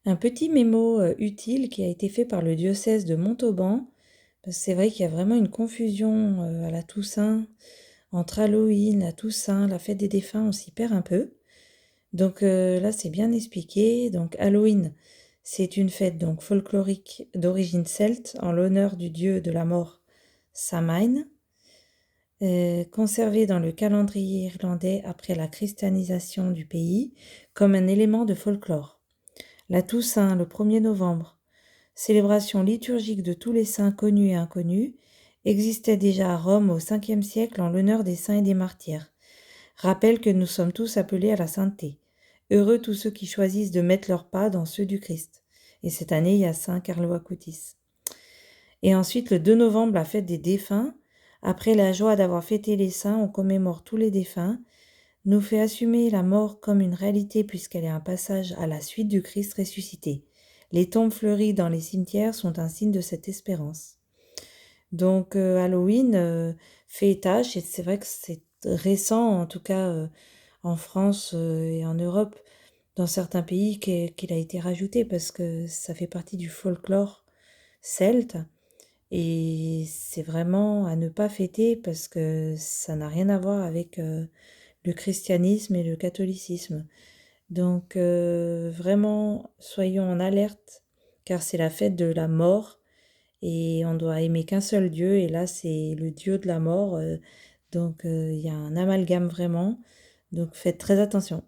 Un petit mémo utile qui a été fait par le diocèse de Montauban, parce que c'est vrai qu'il y a vraiment une confusion à la Toussaint, entre Halloween, la Toussaint, la fête des défunts, on s'y perd un peu. Donc là, c'est bien expliqué. Donc Halloween, c'est une fête donc folklorique d'origine celte en l'honneur du dieu de la mort Samhain, conservée dans le calendrier irlandais après la christianisation du pays comme un élément de folklore. La Toussaint, le 1er novembre, célébration liturgique de tous les saints connus et inconnus, existait déjà à Rome au 5e siècle en l'honneur des saints et des martyrs. Rappelle que nous sommes tous appelés à la sainteté. Heureux tous ceux qui choisissent de mettre leurs pas dans ceux du Christ. Et cette année, il y a Saint Carlo Acutis. Et ensuite, le 2 novembre, la fête des défunts. Après la joie d'avoir fêté les saints, on commémore tous les défunts, nous fait assumer la mort comme une réalité puisqu'elle est un passage à la suite du Christ ressuscité. Les tombes fleuries dans les cimetières sont un signe de cette espérance. Donc Halloween fait étage, et c'est vrai que c'est récent, en tout cas en France et en Europe, dans certains pays, qu'il a été rajouté parce que ça fait partie du folklore celte. Et c'est vraiment à ne pas fêter parce que ça n'a rien à voir avec le christianisme et le catholicisme. Donc vraiment, soyons en alerte, car c'est la fête de la mort et on doit aimer qu'un seul Dieu, et là c'est le Dieu de la mort. Donc il y a un amalgame vraiment, donc faites très attention.